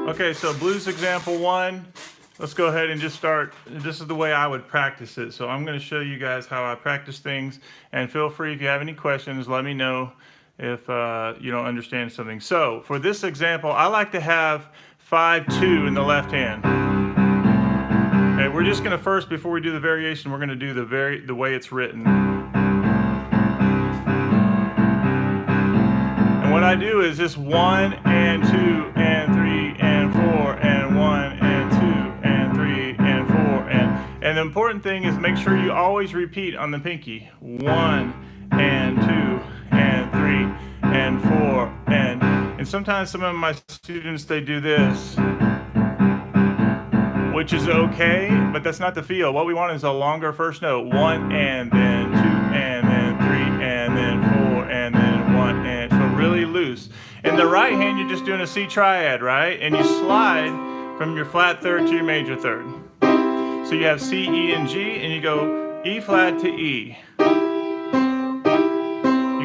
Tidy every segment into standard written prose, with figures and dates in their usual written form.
Okay, so blues example 1. Let's go ahead and just start. This is the way I would practice it. So I'm going to show you guys how I practice things. And feel free, if you have any questions, let me know if you don't understand something. So for this example, I like to have 5-2 in the left hand. Okay, we're just going to first, before we do the variation, we're going to do the way it's written. And what I do is just 1 and 2 and 3 and 4 and 1 and 2 and 3 and 4 and the important thing is make sure you always repeat on the pinky. 1 and 2 and 3 and 4 and sometimes some of my students, they do this, which is okay, but that's not the feel. What we want is a longer first note. 1 and then 2 and then 3 and then 4 and then 1 and so really loose. In the right hand, you're just doing a C triad, right? And you slide from your flat third to your major third. So you have C, E, and G, and you go E flat to E. You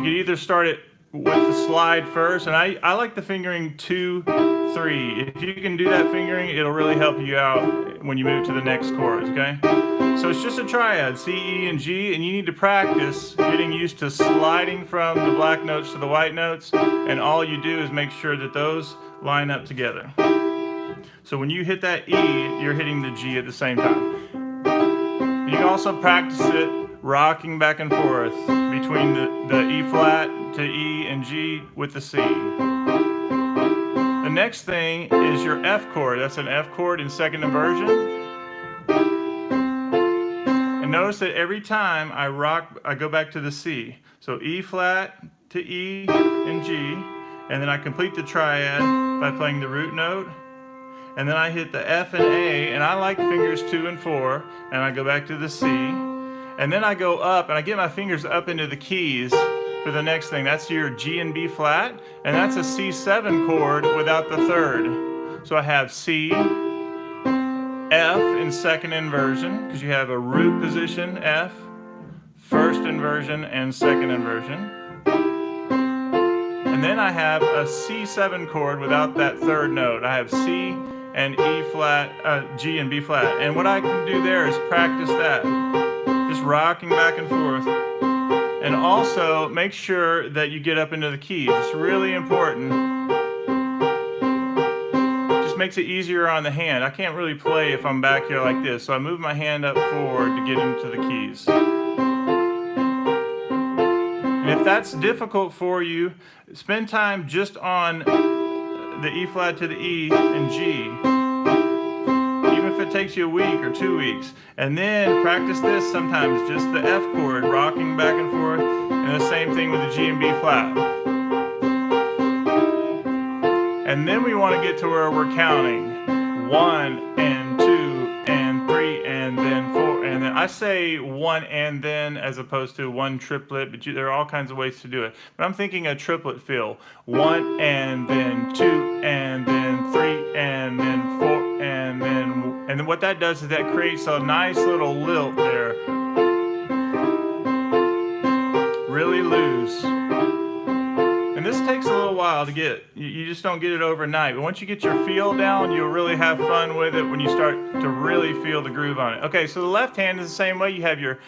could either start it with the slide first, and I like the fingering 2, 3. If you can do that fingering, it'll really help you out when you move to the next chords, okay? So it's just a triad, C, E, and G, and you need to practice getting used to sliding from the black notes to the white notes, and all you do is make sure that those line up together. So when you hit that E, you're hitting the G at the same time. You can also practice it rocking back and forth between the E flat to E and G with the C. The next thing is your F chord. That's an F chord in second inversion. And notice that every time I rock, I go back to the C. So E flat to E and G, and then I complete the triad by playing the root note. And then I hit the F and A, and I like fingers 2 and 4, and I go back to the C. And then I go up, and I get my fingers up into the keys for the next thing. That's your G and B flat, and that's a C7 chord without the third. So I have C, F in second inversion, because you have a root position, F, first inversion, and second inversion. And then I have a C7 chord without that third note. I have C and E flat, G and B flat. And what I can do there is practice that. Just rocking back and forth. And also make sure that you get up into the keys. It's really important. Just makes it easier on the hand. I can't really play if I'm back here like this, so I move my hand up forward to get into the keys. And if that's difficult for you, spend time just on the E flat to the E and G. Even if it takes you a week or 2 weeks. And then practice this sometimes, just the F chord, rocking back and forth, and the same thing with the G and B flat. And then we want to get to where we're counting. 1 and 2 and 3 and then 4 and then. I say 1 and then as opposed to 1 triplet, but there are all kinds of ways to do it. But I'm thinking a triplet feel. 1 and then 2 and then 3 and then 4 and then what that does is that creates a nice little lilt there. Really loose. And this takes a little while to get. You just don't get it overnight. But once you get your feel down, you'll really have fun with it when you start to really feel the groove on it. Okay, so the left hand is the same way. You have your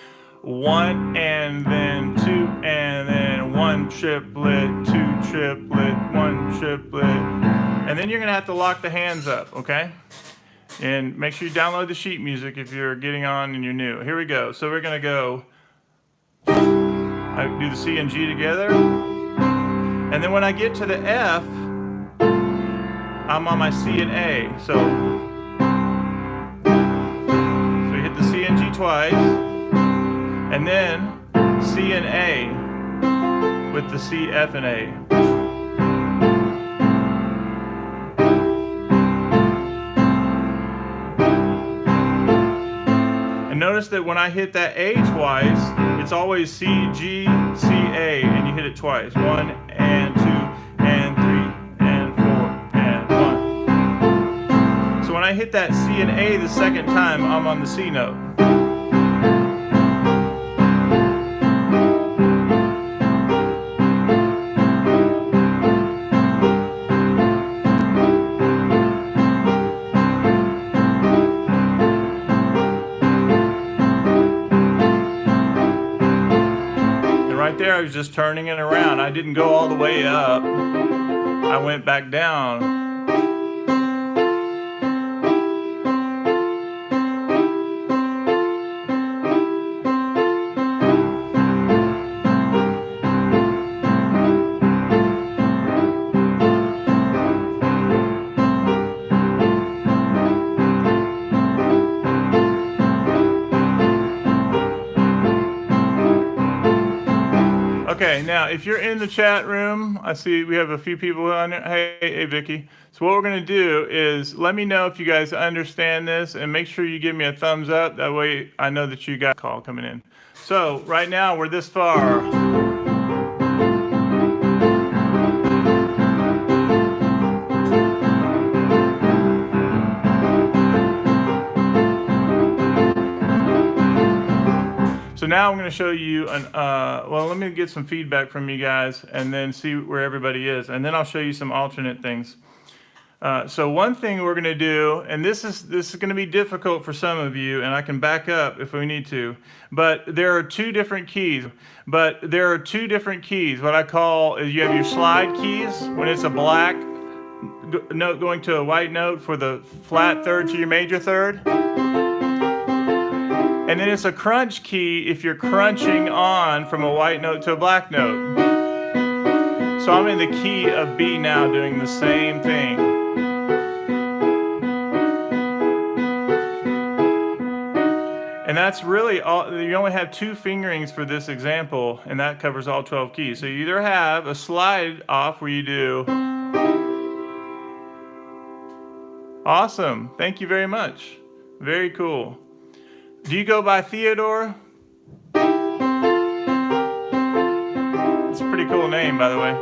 1 and then 2 and then 1 triplet, 2 triplet, 1 triplet. And then you're going to have to lock the hands up, okay? And make sure you download the sheet music if you're getting on and you're new. Here we go. So we're going to go, I do the C and G together. And then when I get to the F, I'm on my C and A. So you hit the C and G twice. And then C and A with the C, F, and A. And notice that when I hit that A twice, it's always C, G, C, A, and you hit it twice. 1 and 2 and 3 and 4 and 1. So when I hit that C and A the second time, I'm on the C note. was just turning it around. I didn't go all the way up. I went back down. Okay, now if you're in the chat room, I see we have a few people on there. Hey, Vicky. So what we're going to do is let me know if you guys understand this, and make sure you give me a thumbs up. That way I know that you got a call coming in. So right now we're this far. So now I'm going to show you well, let me get some feedback from you guys and then see where everybody is. And then I'll show you some alternate things. So one thing we're going to do, and this is going to be difficult for some of you, and I can back up if we need to, but there are two different keys. What I call is you have your slide keys when it's a black note going to a white note for the flat third to your major third. And then it's a crunch key if you're crunching on from a white note to a black note. So I'm in the key of B now doing the same thing. And that's really all. You only have 2 fingerings for this example, and that covers all 12 keys. So you either have a slide off where you do. Awesome. Thank you very much. Very cool. Do you go by Theodore? It's a pretty cool name, by the way.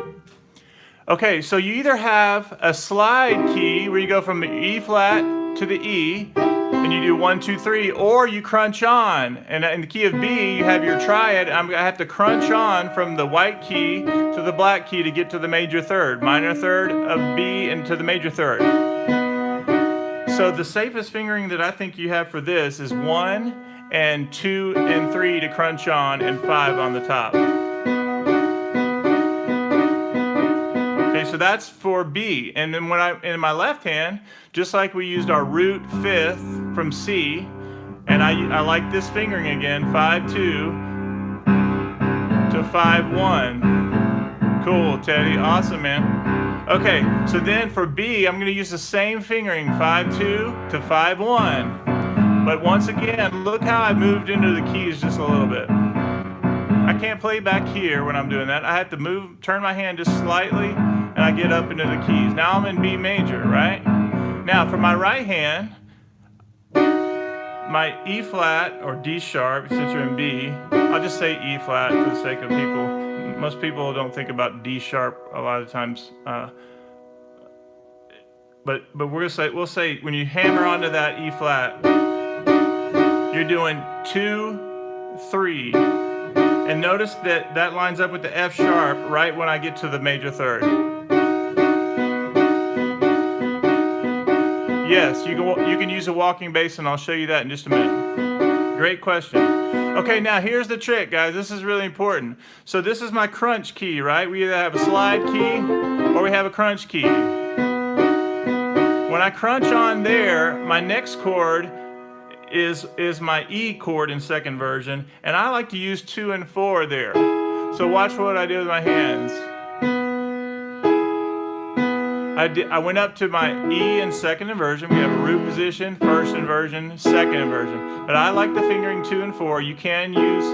Okay, so you either have a slide key where you go from the E flat to the E, and you do 1, 2, 3, or you crunch on. And in the key of B, you have your triad. I have to crunch on from the white key to the black key to get to the major third, minor third of B into the major third. So the safest fingering that I think you have for this is 1 and 2 and 3 to crunch on, and 5 on the top. Okay, so that's for B. And then in my left hand, just like we used our root 5th from C, and I like this fingering again, 5, 2 to 5, 1. Cool, Teddy, awesome, man. Okay, so then for B, I'm going to use the same fingering, 5, 2 to 5, 1. But once again, look how I moved into the keys just a little bit. I can't play back here when I'm doing that. I have to turn my hand just slightly, and I get up into the keys. Now I'm in B major, right? Now for my right hand, my E flat or D sharp, since you're in B, I'll just say E flat for the sake of people. Most people don't think about D sharp a lot of times, but we'll say when you hammer onto that E flat, you're doing 2, 3, and notice that lines up with the F sharp right when I get to the major third. Yes, you can use a walking bass, and I'll show you that in just a minute. Great question. Okay, now here's the trick, guys. This is really important. So this is my crunch key, right? We either have a slide key or we have a crunch key. When I crunch on there, my next chord is my E chord in second version, and I like to use 2 and 4 there. So watch what I do with my hands. I went up to my E in second inversion. We have a root position, first inversion, second inversion. But I like the fingering 2 and 4. You can use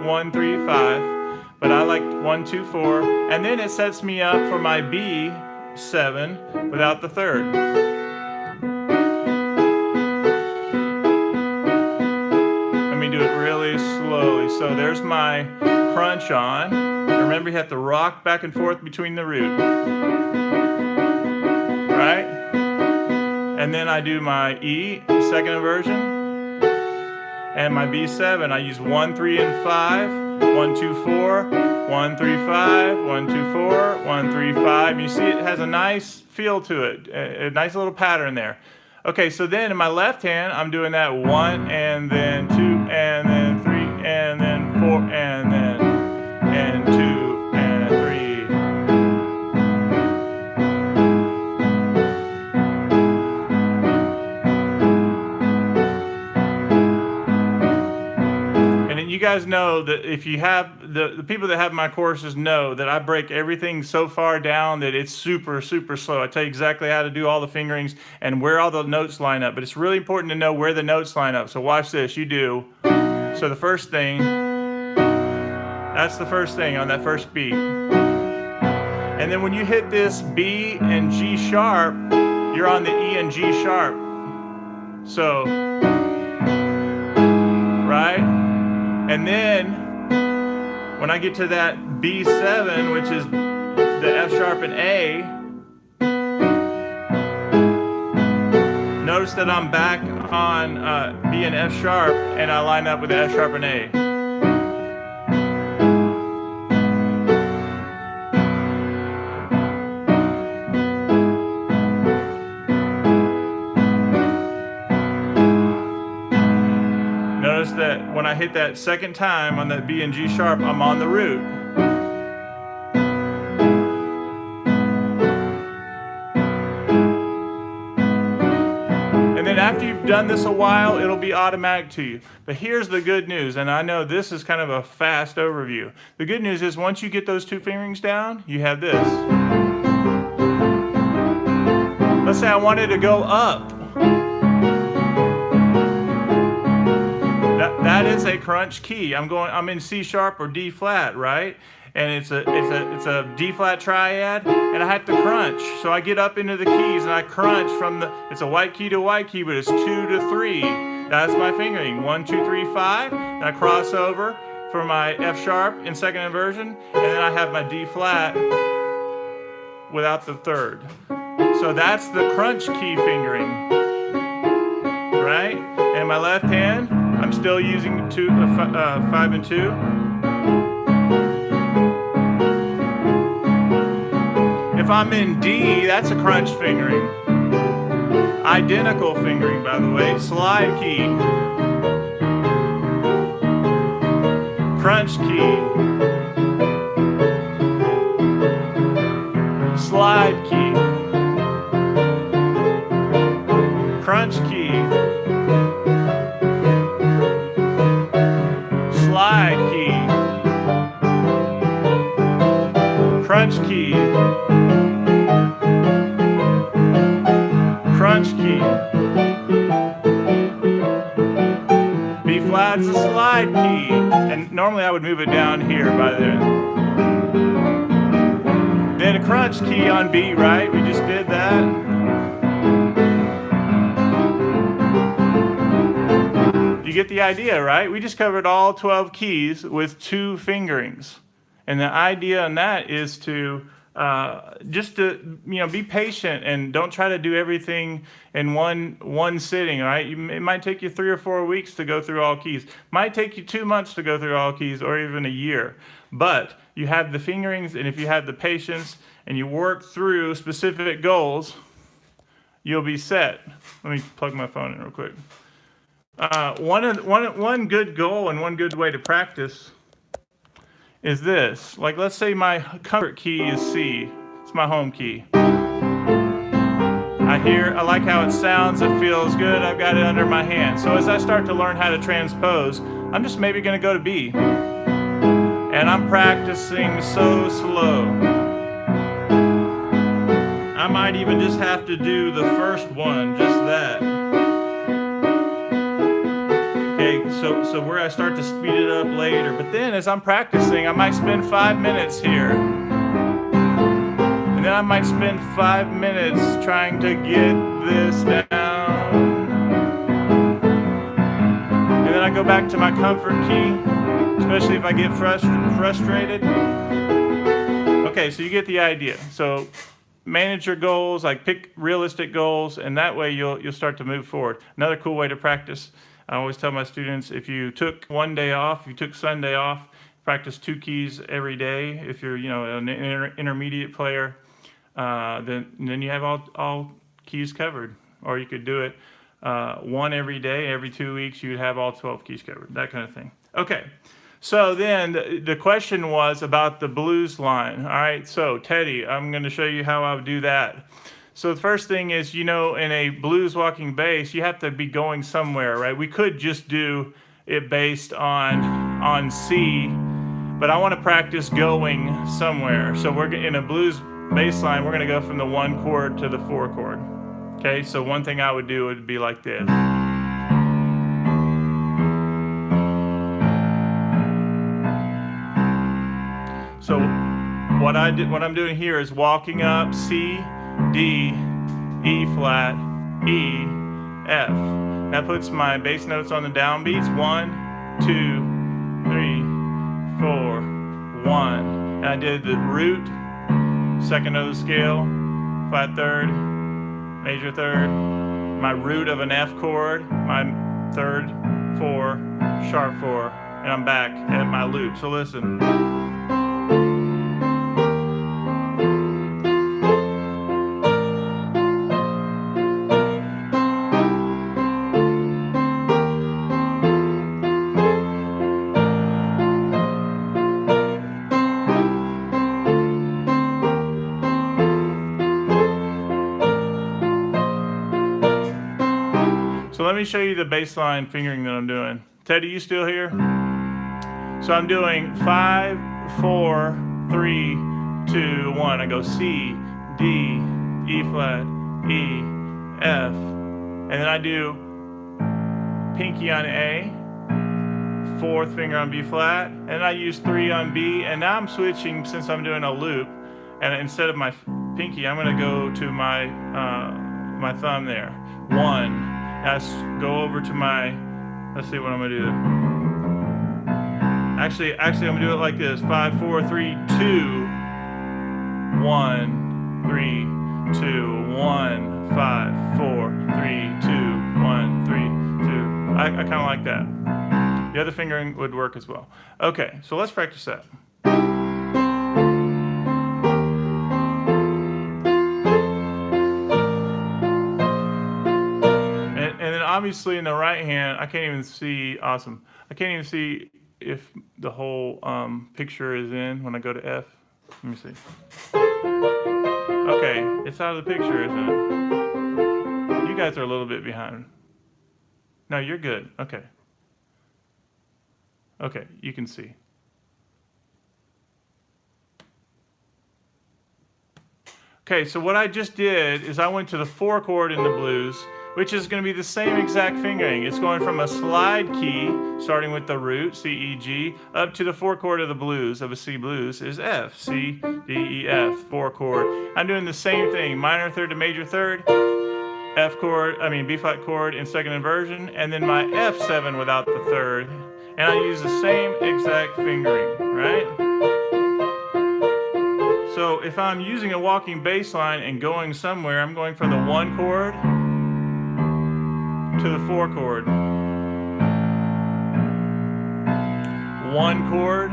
1, 3, 5, but I like 1, 2, 4. And then it sets me up for my B7 without the third. Let me do it really slowly. So there's my crunch on. Remember, you have to rock back and forth between the root. Right? And then I do my E, second inversion, and my B7. I use 1, 3, and 5, 1, 2, 4, 1, 3, 5, 1, 2, 4, 1, 3, 5. You see it has a nice feel to it, a nice little pattern there. Okay, so then in my left hand, I'm doing that 1, and then 2, and then 3, and then 4, and 2. guys know that if you have the people that have my courses know that I break everything so far down that it's super, super slow. I tell you exactly how to do all the fingerings and where all the notes line up, but it's really important to know where the notes line up. So watch this, you do. So the first thing, that's the first thing on that first beat. And then when you hit this B and G sharp, you're on the E and G sharp. So, right? And then when I get to that B7, which is the F sharp and A, notice that I'm back on B and F sharp, and I line up with the F sharp and A. Notice that when I hit that second time on that B and G sharp, I'm on the root. And then after you've done this a while, it'll be automatic to you. But here's the good news, and I know this is kind of a fast overview. The good news is once you get those two fingerings down, you have this. Let's say I wanted to go up. That is a crunch key. I'm in C sharp or D flat, right? And it's a D flat triad, and I have to crunch. So I get up into the keys and I crunch from it's a white key to white key, but it's 2 to 3. That's my fingering. 1, 2, 3, 5. And I cross over for my F sharp in second inversion, and then I have my D flat without the third. So that's the crunch key fingering, right? And my left hand, I'm still using 5 and 2. If I'm in D, that's a crunch fingering. Identical fingering, by the way. Slide key. Crunch key. Slide key. Crunch key. Slide key. Crunch key. Crunch key. B flat is a slide key. And normally I would move it down here by then. Then a crunch key on B, right? We just did that. You get the idea, right? We just covered all 12 keys with 2 fingerings. And the idea on that is to just to be patient and don't try to do everything in one sitting, right? It might take you 3 or 4 weeks to go through all keys. Might take you 2 months to go through all keys, or even a year. But you have the fingerings, and if you have the patience and you work through specific goals, you'll be set. Let me plug my phone in real quick. One good goal and one good way to practice is this. Like, let's say my comfort key is C. It's my home key. I like how it sounds, it feels good, I've got it under my hand. So as I start to learn how to transpose, I'm just maybe going to go to B. And I'm practicing so slow. I might even just have to do the first one, just that. So where I start to speed it up later. But then as I'm practicing, I might spend 5 minutes here. And then I might spend 5 minutes trying to get this down. And then I go back to my comfort key, especially if I get frustrated. Okay, so you get the idea. So manage your goals, like pick realistic goals, and that way you'll start to move forward. Another cool way to practice, I always tell my students, if you took one day off, if you took Sunday off, practice 2 keys every day. If you're an intermediate player, then you have all keys covered. Or you could do it one every day, every 2 weeks, you'd have all 12 keys covered, that kind of thing. Okay, so then the question was about the blues line. All right, so Teddy, I'm going to show you how I would do that. So the first thing is, in a blues walking bass, you have to be going somewhere, right? We could just do it based on on C, but I want to practice going somewhere. So we're in a blues bass line, we're going to go from the 1 chord to the 4 chord. Okay, so one thing I would do would be like this. So what I'm doing here is walking up C, D, E flat, E, F. That puts my bass notes on the downbeats. 1, 2, 3, 4, 1. And I did the root, second of the scale, flat third, major third, my root of an F chord, my third, 4, sharp 4, and I'm back at my loop. So listen. So let me show you the bass line fingering that I'm doing. Teddy, you still here? So I'm doing 5, 4, 3, 2, 1. I go C, D, E flat, E, F. And then I do pinky on A, 4th finger on B flat, and I use 3 on B. And now I'm switching, since I'm doing a loop, and instead of my pinky, I'm going to go to my my thumb there. 1. Now go over to my, let's see what I'm gonna do. Actually I'm gonna do it like this. 5, 4, 3, 2, 1, 3, 2, 1, 5, 4, 3, 2, 1, 3, 2. I kind of like that. The other fingering would work as well. Okay, so let's practice that. Obviously in the right hand, I can't even see, awesome. I can't even see if the whole picture is in when I go to F. Let me see. Okay, it's out of the picture, isn't it? You guys are a little bit behind. No, you're good. Okay. Okay, you can see. Okay, so what I just did is I went to the 4 chord in the blues, which is going to be the same exact fingering. It's going from a slide key, starting with the root, C, E, G, up to the 4 chord of the blues, of a C blues, is F, C, D, E, F, 4 chord. I'm doing the same thing, minor third to major third, B flat chord in second inversion, and then my F7 without the third. And I use the same exact fingering, right? So if I'm using a walking bass line and going somewhere, I'm going from the 1 chord to the 4 chord. 1 chord,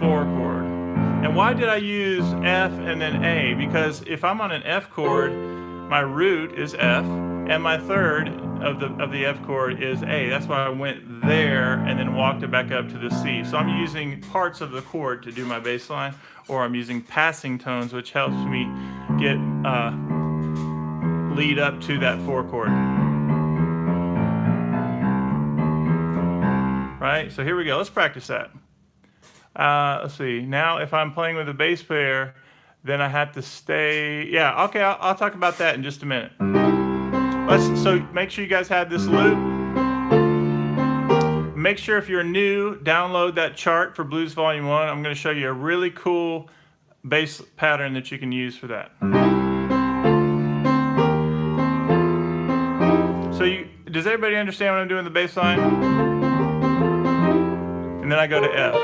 4 chord. And why did I use F and then A? Because if I'm on an F chord, my root is F, and my third of the F chord is A. That's why I went there and then walked it back up to the C. So I'm using parts of the chord to do my bass line, or I'm using passing tones, which helps me get lead up to that 4 chord. Right? So here we go. Let's practice that. Let's see. Now, if I'm playing with a bass player, then I have to stay. Yeah, okay, I'll talk about that in just a minute. So make sure you guys have this loop. Make sure if you're new, download that chart for Blues Volume 1. I'm going to show you a really cool bass pattern that you can use for that. So does everybody understand what I'm doing the bass line? And then I go to F.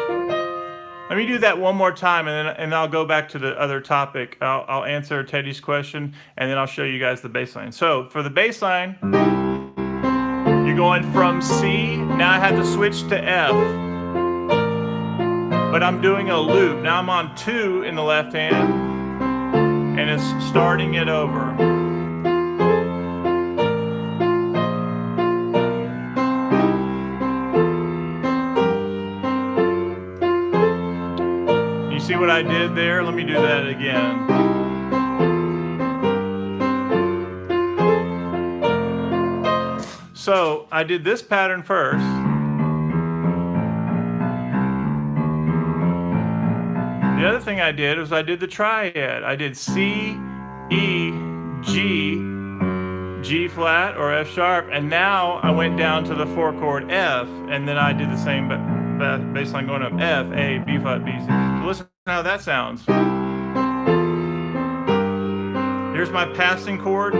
Let me do that one more time, and then I'll go back to the other topic. I'll answer Teddy's question, and then I'll show you guys the bass line. So for the bass line, you're going from C. Now I have to switch to F. But I'm doing a loop. Now I'm on 2 in the left hand, and it's starting it over. See what I did there? Let me do that again. So I did this pattern first. The other thing I did was I did the triad. I did C, E, G, G flat or F sharp, and now I went down to the 4-chord F, and then I did the same bass line going up: F, A, B flat, B, C. So listen to how that sounds. Here's my passing chord.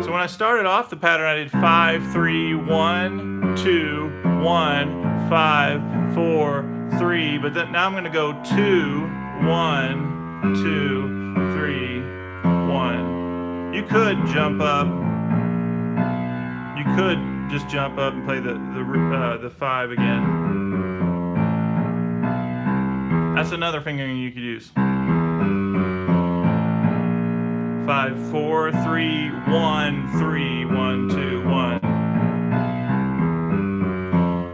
When I started off the pattern, I did 5, 3, 1, 2, 1, 5, 4, 3, but then now I'm going to go 2, 1, 2, 3, 1. You could jump up. You could just jump up and play the 5 again. That's another fingering you could use. 5, 4, 3, 1, 3, 1, 2, 1.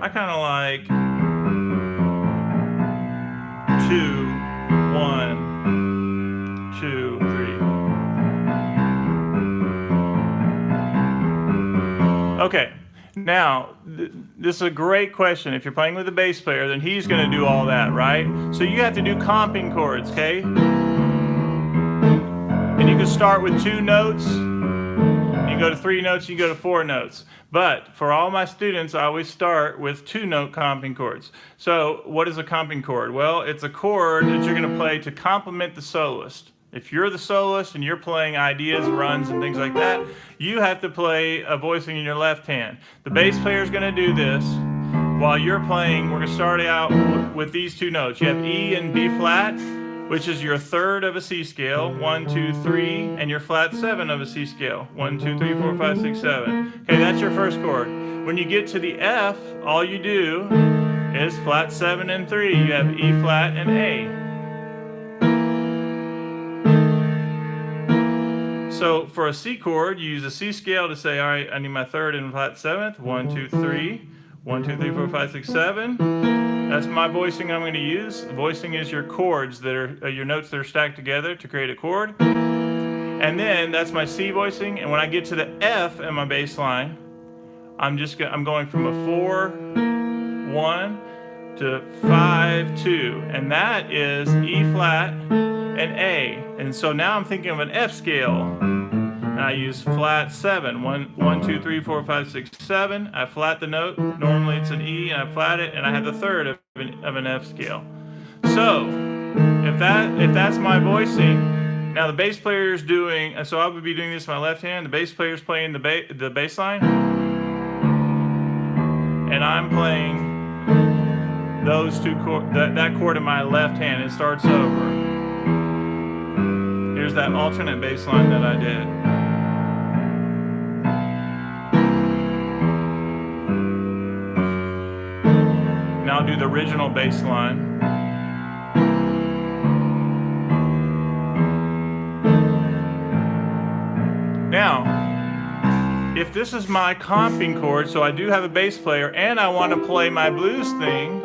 I kind of like 2, 1, 2, 3. Okay, now this is a great question. If you're playing with a bass player, then he's going to do all that, right? So you have to do comping chords, okay? And you can start with 2 notes, you can go to 3 notes, you can go to 4 notes. But for all my students, I always start with 2-note comping chords. So what is a comping chord? Well, it's a chord that you're going to play to complement the soloist. If you're the soloist and you're playing ideas, runs, and things like that, you have to play a voicing in your left hand. The bass player is going to do this. While you're playing, we're going to start out with these 2 notes. You have E and B flat, which is your 3rd of a C scale, 1, 2, 3, and your flat 7 of a C scale, 1, 2, 3, 4, 5, 6, 7. Okay, that's your first chord. When you get to the F, all you do is flat 7 and 3. You have E flat and A. So for a C chord, you use a C scale to say, all right, I need my 3rd and flat 7th, 1, 2, 3, 1, 2, 3, 4, 5, 6, 7. That's my voicing I'm going to use. Voicing is your chords that are your notes that are stacked together to create a chord. And then that's my C voicing. And when I get to the F in my bass line, I'm going from a 4, 1 to 5, 2, and that is E flat and A. And so now I'm thinking of an F scale. And I use flat 7, 1, 2, 3, 4, 5, 6, 7. I flat the note. Normally it's an E, and I flat it, and I have the 3rd of an F scale. So if that's my voicing, now the bass player is doing. So I would be doing this with my left hand. The bass player is playing the bass line, and I'm playing those 2 chords. That chord in my left hand. It starts over. Here's that alternate bass line that I did. Now I'll do the original bass line. Now, if this is my comping chord, so I do have a bass player and I want to play my blues thing,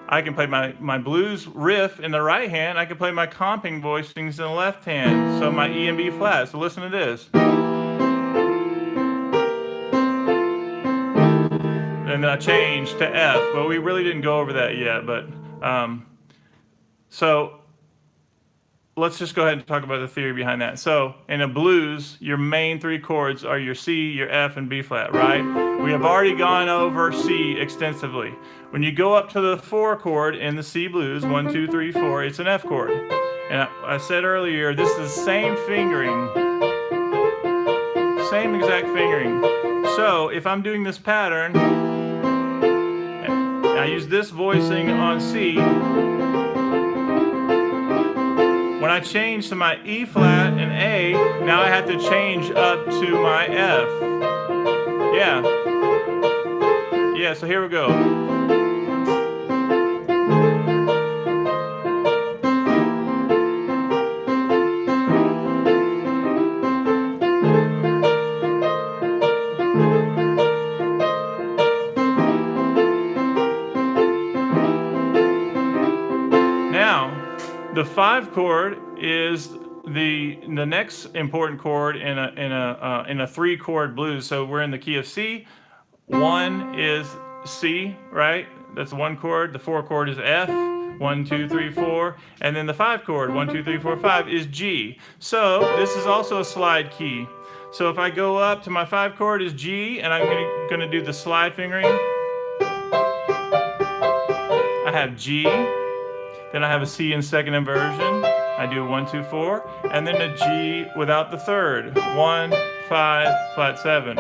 I can play my blues riff in the right hand, I can play my comping voicings in the left hand, so my E and B flat. So listen to this. And then I changed to F. Well, we really didn't go over that yet, but so let's just go ahead and talk about the theory behind that. So in a blues, your main 3 chords are your C, your F, and B flat, right? We have already gone over C extensively. When you go up to the 4 chord in the C blues, 1, 2, 3, 4, it's an F chord. And I said earlier, this is the same fingering, same exact fingering. So if I'm doing this pattern, I use this voicing on C. When I change to my E flat and A, now I have to change up to my F. Yeah, so here we go. 5 chord is the next important chord in a 3 chord blues. So we're in the key of C. 1 is C, right? That's the 1 chord. The 4 chord is F. 1, 2, 3, 4, and then the 5 chord, 1, 2, 3, 4, 5 is G. So this is also a slide key. So if I go up to my 5 chord is G, and I'm gonna do the slide fingering. I have G, then I have a C in second inversion. I do 1, 2, 4, and then a G without the third. 1, 5, flat 7.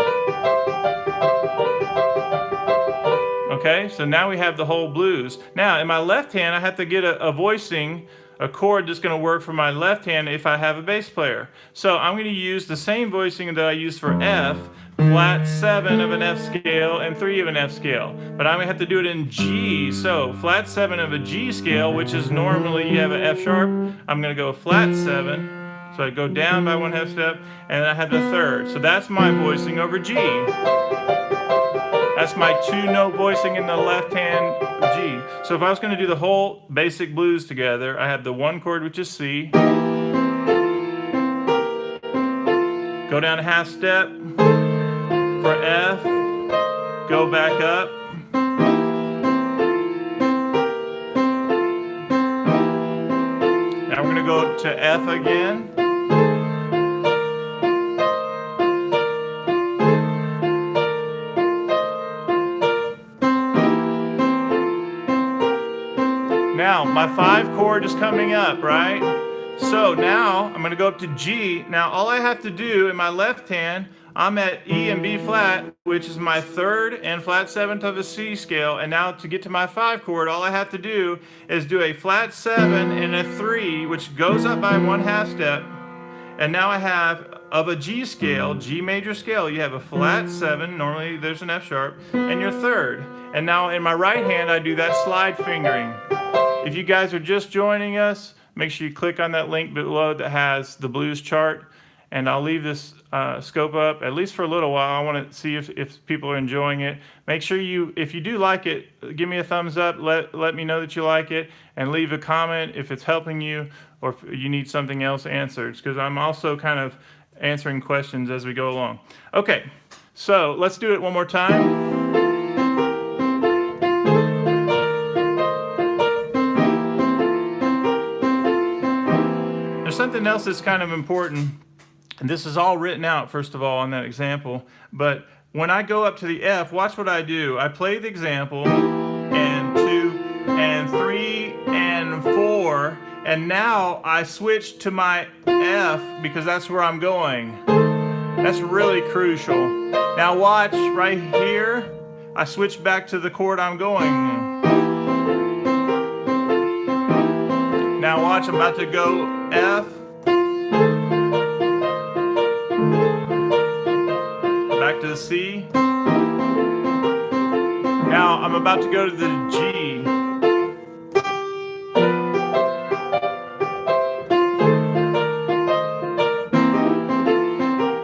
Okay, so now we have the whole blues. Now, in my left hand, I have to get a voicing, a chord that's going to work for my left hand if I have a bass player. So I'm going to use the same voicing that I used for F, flat 7 of an F scale and 3 of an F scale. But I'm going to have to do it in G. So flat 7 of a G scale, which is normally you have an F sharp, I'm going to go flat 7. So I go down by 1/2 step, and I have the third. So that's my voicing over G. That's my 2-note voicing in the left hand G. So if I was going to do the whole basic blues together, I have the 1 chord, which is C. Go down a 1/2 step for F. Go back up. Now we're going to go to F again. Now, my 5 chord is coming up, right? So now, I'm going to go up to G. Now, all I have to do in my left hand, I'm at E and B flat, which is my 3rd and flat 7th of a C scale. And now to get to my 5 chord, all I have to do is do a flat 7 and a 3, which goes up by 1/2 step. And now I have, of a G scale, G major scale, you have a flat 7, normally there's an F sharp, and your 3rd. And now in my right hand, I do that slide fingering. If you guys are just joining us, make sure you click on that link below that has the blues chart, and I'll leave this scope up, at least for a little while. I want to see if people are enjoying it. Make sure if you do like it, give me a thumbs up, let me know that you like it, and leave a comment if it's helping you or if you need something else answered, because I'm also kind of answering questions as we go along. Okay, so let's do it one more time. Something else that's kind of important, and this is all written out first of all on that example, but when I go up to the F, watch what I do. I play the example, and 2 and 3 and 4, and now I switch to my F because that's where I'm going. That's really crucial. Now watch right here, I switch back to the chord I'm going. Now watch, I'm about to go F, back to the C. Now I'm about to go to the G.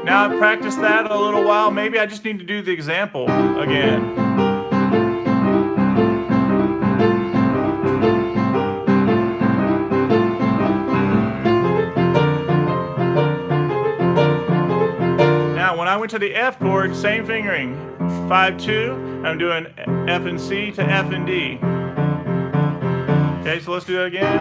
Now I've practiced that a little while, maybe I just need to do the example again. I went to the F chord, same fingering, 5-2. I'm doing F and C to F and D. Okay, so let's do that again.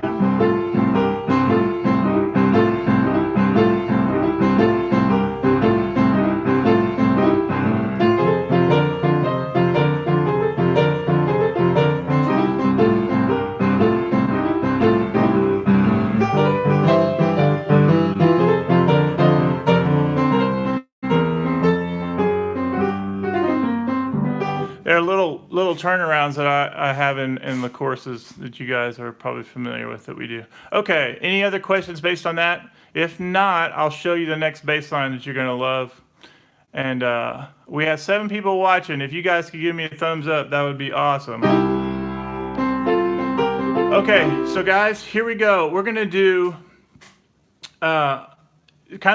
There are little turnarounds that I have in the courses that you guys are probably familiar with that we do. Okay, any other questions based on that? If not, I'll show you the next bass line that you're going to love. And we have 7 people watching. If you guys could give me a thumbs up, that would be awesome. Okay, so guys, here we go. We're going to do kind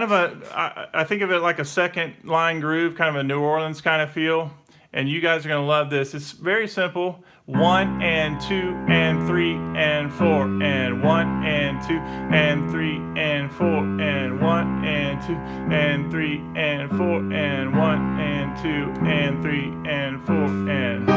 of I think of it like a second line groove, kind of a New Orleans kind of feel. and you guys are going to love this. It's very simple. 1 and 2 and 3 and 4 and 1 and 2 and 3 and 4 and 1 and 2 and 3 and 4 and 1 and 2 and 3 and 4 and...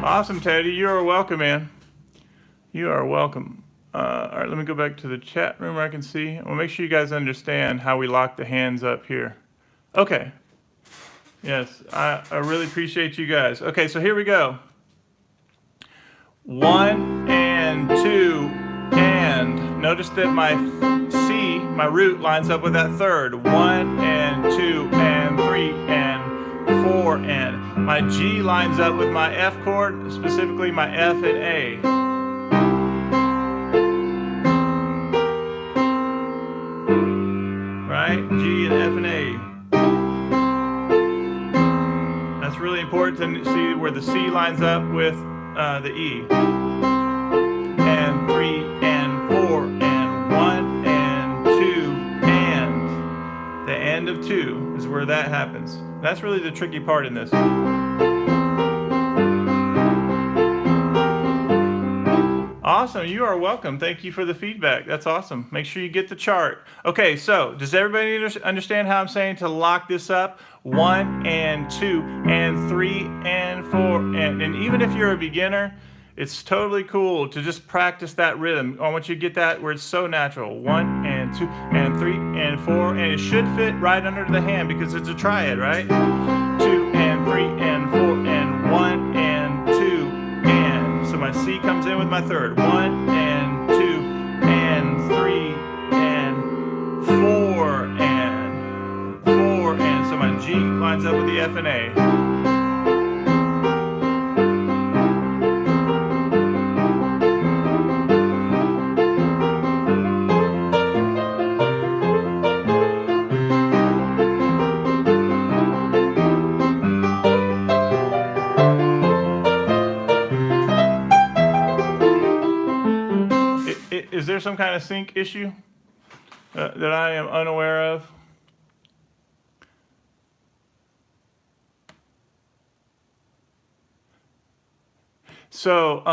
Awesome, Teddy. You are welcome, man. You are welcome. All right, let me go back to the chat room where I can see. Well, make sure you guys understand how we lock the hands up here. Okay. Yes, I really appreciate you guys. Okay, so here we go. 1 and 2 and. Notice that my C, my root, lines up with that third. 1 and 2 and 3 and 4 and. My G lines up with my F chord, specifically my F and A. Right? G and F and A. That's really important to see where the C lines up with the E. And 3 and 4 and 1 and 2 and. The end of 2 is where that happens. That's really the tricky part in this. Awesome, you are welcome. Thank you for the feedback. That's awesome. Make sure you get the chart. Okay, so does everybody understand how I'm saying to lock this up? 1 and 2 and 3 and 4 and even if you're a beginner, it's totally cool to just practice that rhythm. I want you to get that where it's so natural. 1 and 2 and 3 and 4 and it should fit right under the hand because it's a triad, right? 2 and 3 and 4 and 1 and 2 and. So my C comes in with my third. 1 and 2 and 3 and 4 and 4 and. So my G lines up with the F and A. Is there some kind of sync issue that I am unaware of? So,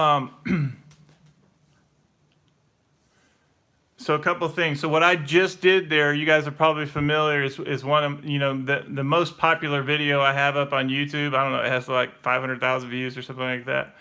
so a couple of things. So what I just did there, you guys are probably familiar, is one of, the most popular video I have up on YouTube. I don't know, it has like 500,000 views or something like that.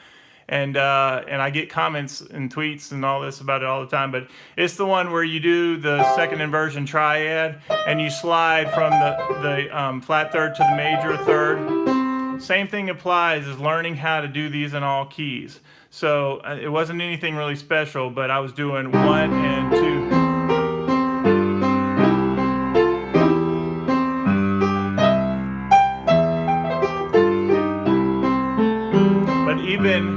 And I get comments and tweets and all this about it all the time, but it's the one where you do the second inversion triad and you slide from the flat third to the major third. Same thing applies as learning how to do these in all keys. So it wasn't anything really special, but I was doing 1 and 2. But even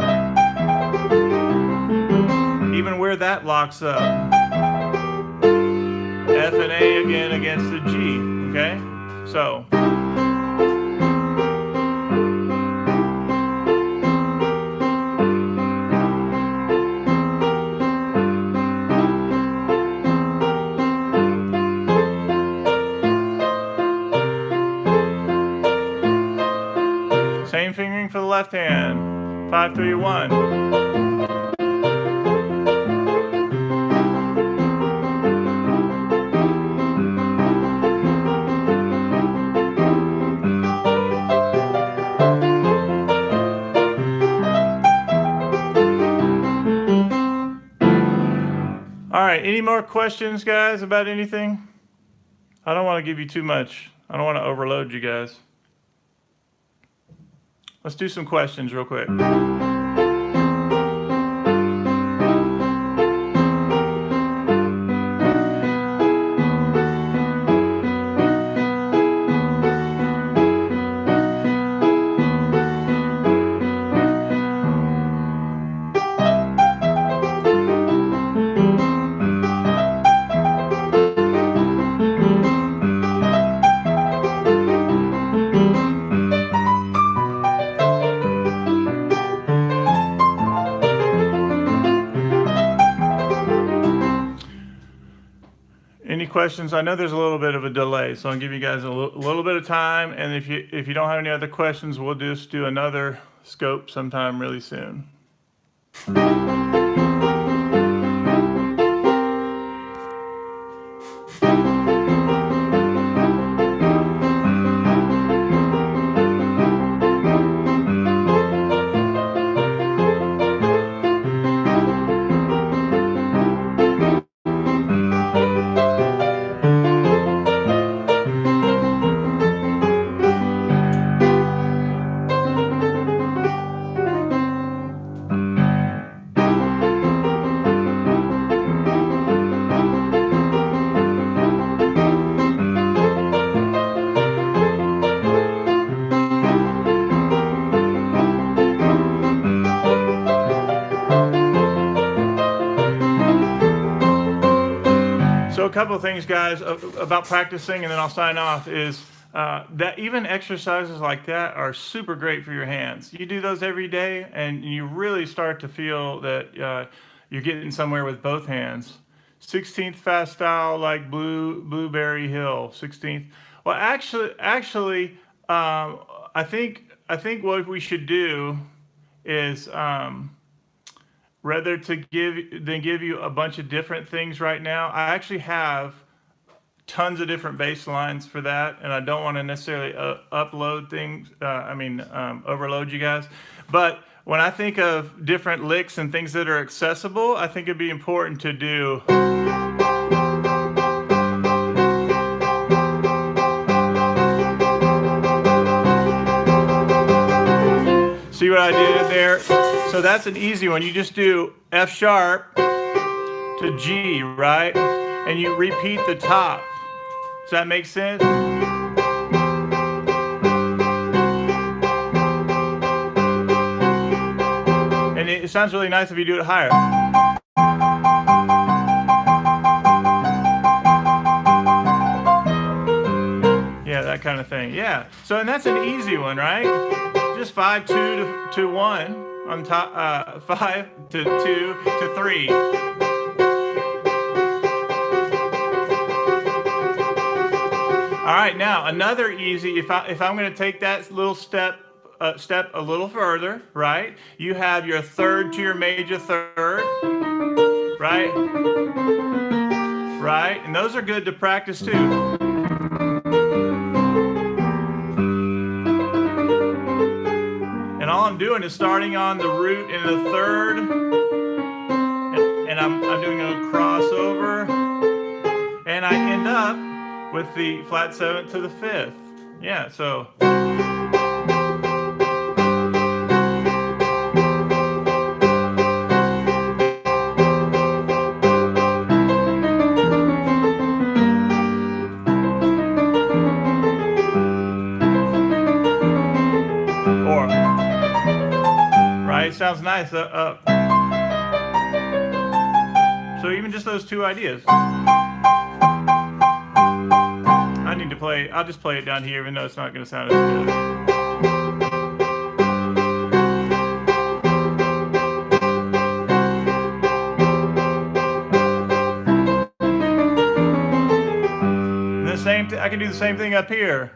where that locks up, F and A again against the G, okay? So. Same fingering for the left hand. 5, 3, 1. All right, any more questions, guys, about anything? I don't want to give you too much. I don't want to overload you guys. Let's do some questions real quick. questions, I know there's a little bit of a delay, so I'll give you guys a little bit of time. And if you don't have any other questions, we'll just do another scope sometime really soon. So a couple of things, guys, about practicing, and then I'll sign off, is that even exercises like that are super great for your hands. You do those every day, and you really start to feel that you're getting somewhere with both hands. 16th fast style, like Blueberry Hill, 16th. Well, actually, I think what we should do is rather than give you a bunch of different things right now, I actually have tons of different bass lines for that, and I don't want to necessarily upload things. Overload you guys. But when I think of different licks and things that are accessible, I think it'd be important to do. See what I did there? So that's an easy one. You just do F sharp to G, right? And you repeat the top. Does that make sense? And it sounds really nice if you do it higher. Yeah, that kind of thing. Yeah. So, and that's an easy one, right? Just 5, 2 to 1 on top, 5 to 2 to 3. All right, now another easy. If I'm going to take that little step a little further, right? You have your third to your major third, right? Right, and those are good to practice too. All I'm doing is starting on the root in the third, and I'm doing a crossover, and I end up with the flat 7th to the 5th. Yeah, so. Sounds nice. So even just those two ideas. I need to play. I'll just play it down here, even though it's not going to sound as good. The same. I can do the same thing up here.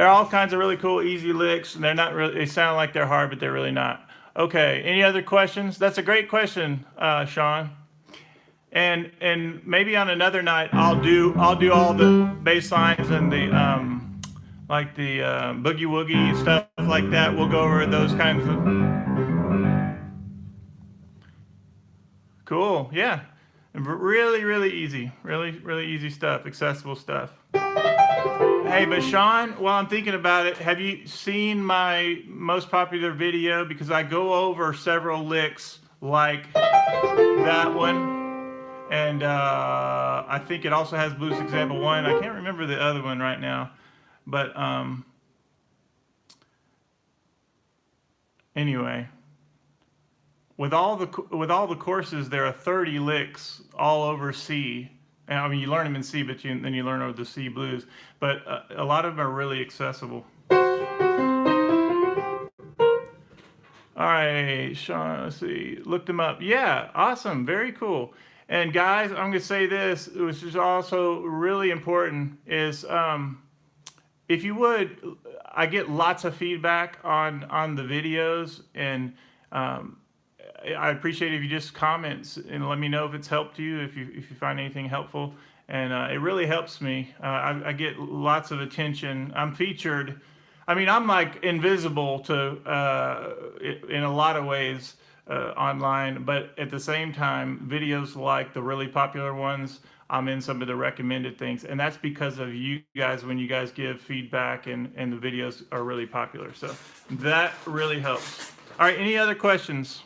All kinds of really cool, easy licks, and they're not really. They sound like they're hard, but they're really not. Okay. Any other questions? That's a great question, Sean. And maybe on another night, I'll do all the bass lines and the like the boogie woogie and stuff like that. We'll go over those kinds of. Cool. Yeah. Really, really easy. Really, really easy stuff. Accessible stuff. Hey, but Sean, while I'm thinking about it, have you seen my most popular video? Because I go over several licks like that one. And I think it also has Blues Example 1. I can't remember the other one right now. But anyway, with all the courses, there are 30 licks all over C. And I mean, you learn them in C, but then you learn over the C blues. But a lot of them are really accessible. All right, Sean, let's see. Look them up. Yeah, awesome. Very cool. And guys, I'm going to say this, which is also really important, is if you would, I get lots of feedback on the videos, and I appreciate if you just comment and let me know if it's helped you, if you find anything helpful. And it really helps me. I get lots of attention. I'm featured. I mean, I'm like invisible to in a lot of ways online, but at the same time, videos like the really popular ones, I'm in some of the recommended things, and that's because of you guys. When you guys give feedback and the videos are really popular, so that really helps. All right, any other questions?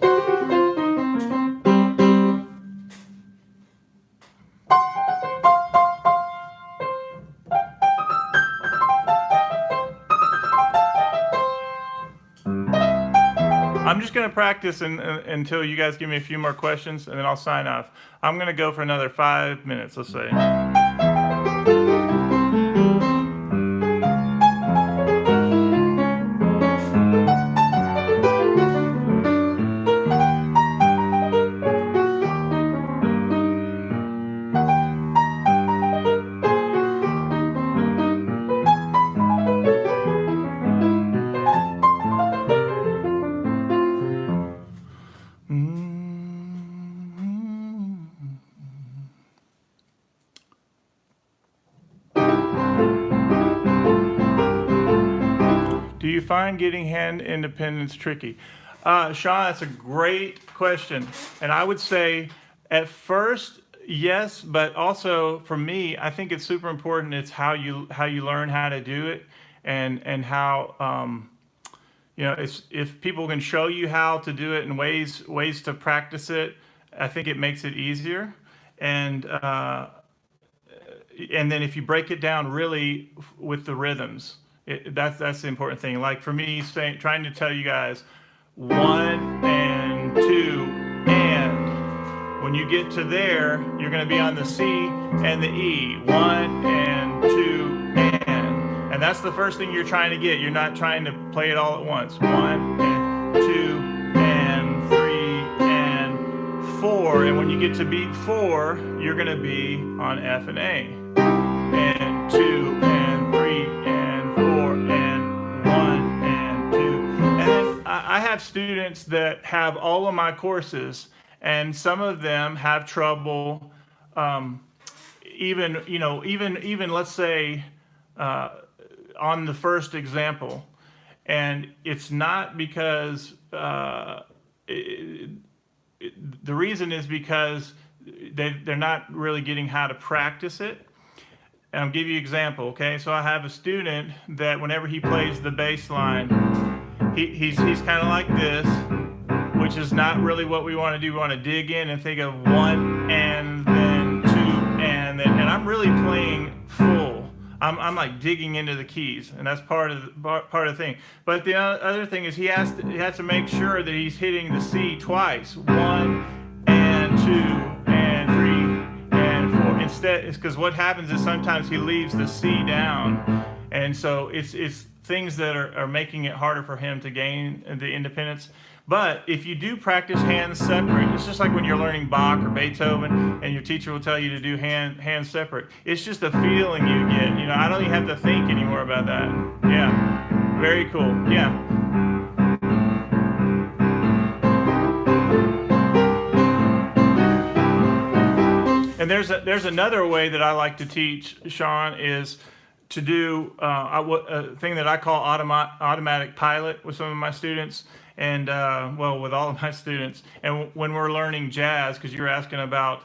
I'm just going to practice until you guys give me a few more questions, and then I'll sign off. I'm going to go for another 5 minutes, let's say. Do you find getting hand independence tricky? Sean, that's a great question. And I would say at first, yes, but also for me, I think it's super important. It's how you learn how to do it, and how if people can show you how to do it and ways to practice it, I think it makes it easier. And then if you break it down really with the rhythms, that's the important thing. Like for me, trying to tell you guys 1 and 2 and. When you get to there, you're going to be on the C and the E. 1 and 2 and that's the first thing you're trying to get. You're not trying to play it all at once. 1 and 2 and 3 and 4. And when you get to beat 4, you're going to be on F and A. And 2 and 3 and 4 and 1 and 2. And then I have students that have all of my courses, and some of them have trouble even let's say on the first example. And it's not because the reason is because they're not really getting how to practice it. And I'll give you an example, okay? So I have a student that whenever he plays the bass line, he's kind of like this, which is not really what we want to do. We want to dig in and think of 1 and then 2 and then, and I'm really playing full. I'm like digging into the keys, and that's part of the thing. But the other thing is he has to make sure that he's hitting the C twice. 1 and 2 and 3 and 4. Instead, it's because what happens is sometimes he leaves the C down, and so it's things that are making it harder for him to gain the independence. But if you do practice hands separate, it's just like when you're learning Bach or Beethoven and your teacher will tell you to do hands separate. It's just a feeling you get. I don't even have to think anymore about that. Yeah, very cool. Yeah. And there's another way that I like to teach, Sean, is to do a thing that I call automatic pilot with some of my students. And with all of my students, and when we're learning jazz, because you're asking about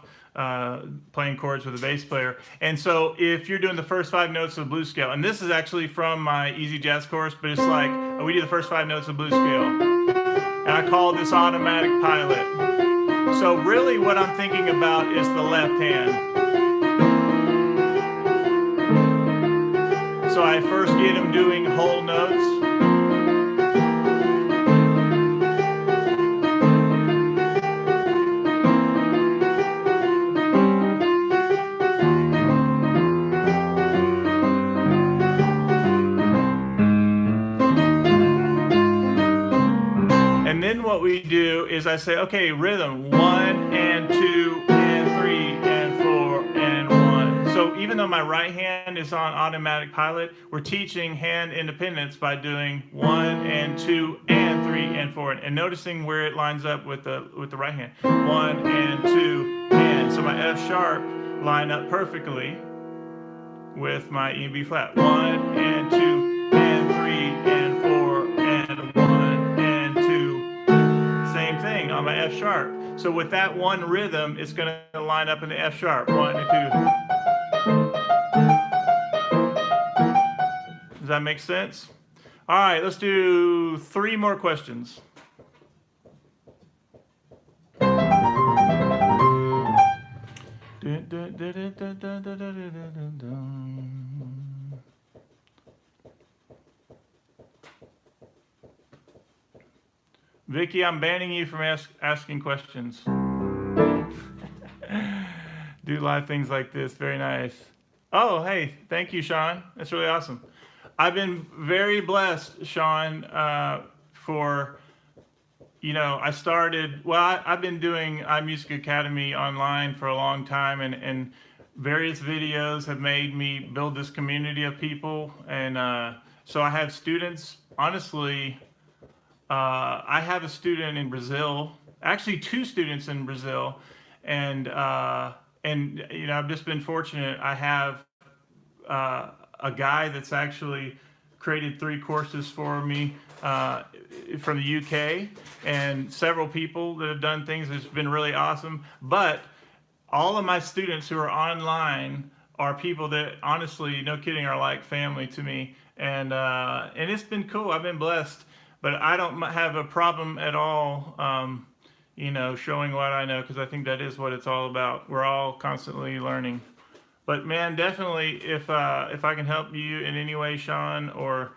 playing chords with a bass player, and so if you're doing the first 5 notes of the blues scale, and this is actually from my Easy Jazz course, but it's like we do the first 5 notes of blues scale, and I call this automatic pilot. So really, what I'm thinking about is the left hand. So I first get him doing whole notes. we do is I say, okay, rhythm, 1 and 2 and 3 and 4 and 1. So even though my right hand is on automatic pilot, we're teaching hand independence by doing 1 and 2 and 3 and 4 and noticing where it lines up with the right hand. 1 and 2 and so my F sharp line up perfectly with my E and B flat. 1 and 2 and 3 and 4 and 1 and 2. Same thing on my F sharp. So with that one rhythm, it's going to line up in the F sharp. 1 and 2. Does that make sense? All right, let's do 3 more questions. Vicky, I'm banning you from asking questions. Do live things like this. Very nice. Oh, hey, thank you, Sean. That's really awesome. I've been very blessed, Sean, for, I started, I've been doing iMusicAcademy online for a long time, and various videos have made me build this community of people. And so I have students, honestly, I have a student in Brazil, actually 2 students in Brazil, and I've just been fortunate. I have a guy that's actually created 3 courses for me from the UK, and several people that have done things that's been really awesome. But all of my students who are online are people that, honestly, no kidding, are like family to me, and it's been cool. I've been blessed. But I don't have a problem at all, showing what I know, because I think that is what it's all about. We're all constantly learning. But man, definitely, if I can help you in any way, Sean, or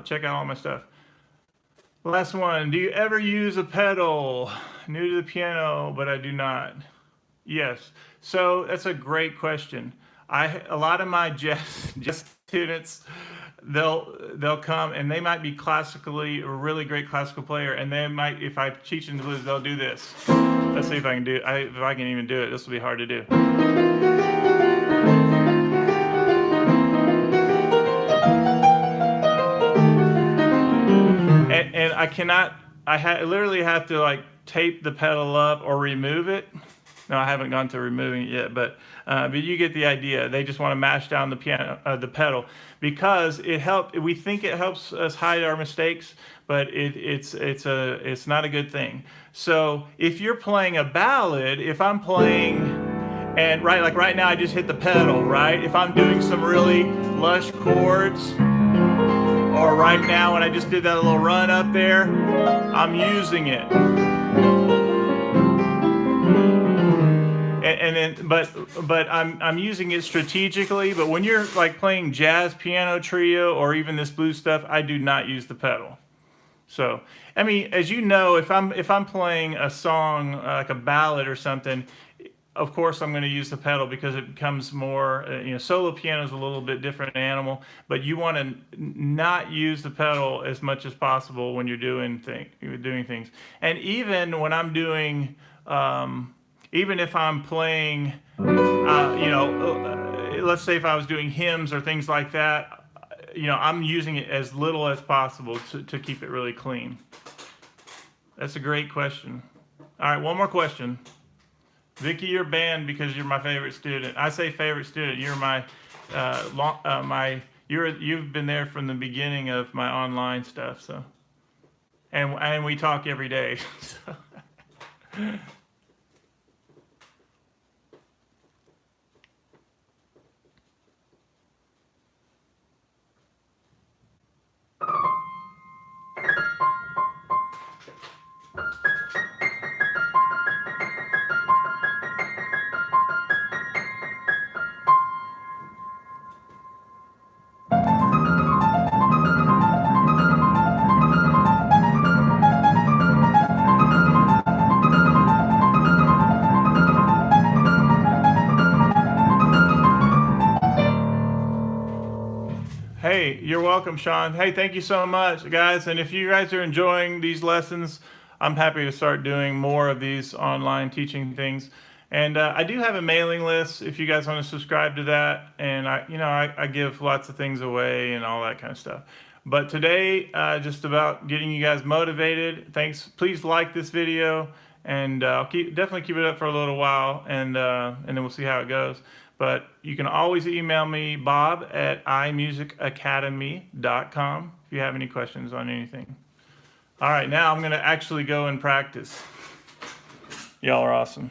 check out all my stuff. Last one. Do you ever use a pedal? New to the piano, but I do not. Yes. So that's a great question. A lot of my jazz students, they'll come and they might be classically a really great classical player, and they might, if I teach them the blues, they'll do this. Let's see if I can do it. If I can even do it. This will be hard to do. And I cannot. I literally have to like tape the pedal up or remove it. No, I haven't gone to removing it yet, but you get the idea. They just want to mash down the the pedal, because it helps. We think it helps us hide our mistakes, but it's not a good thing. So if you're playing a ballad, if I'm playing, and like right now I just hit the pedal, right? If I'm doing some really lush chords, or right now when I just did that little run up there, I'm using it. And then, but I'm using it strategically. But when you're like playing jazz piano trio or even this blues stuff, I do not use the pedal. So, I mean, as you know, if I'm playing a song like a ballad or something, of course I'm going to use the pedal, because it becomes more, solo piano is a little bit different animal. But you want to not use the pedal as much as possible when you're doing things. And even when I'm doing even if I'm playing, let's say if I was doing hymns or things like that, I'm using it as little as possible to keep it really clean. That's a great question. All right, one more question. Vicky, you're banned because you're my favorite student. I say favorite student. You're my, you've been there from the beginning of my online stuff. So, and we talk every day. So. Hey, you're welcome, Sean. Hey, thank you so much, guys. And if you guys are enjoying these lessons, I'm happy to start doing more of these online teaching things. And I do have a mailing list if you guys want to subscribe to that. And I give lots of things away and all that kind of stuff. But today, just about getting you guys motivated. Thanks. Please like this video, and I'll definitely keep it up for a little while, and then we'll see how it goes. But you can always email me, bob@iMusicAcademy.com, if you have any questions on anything. All right, now I'm going to actually go and practice. Y'all are awesome.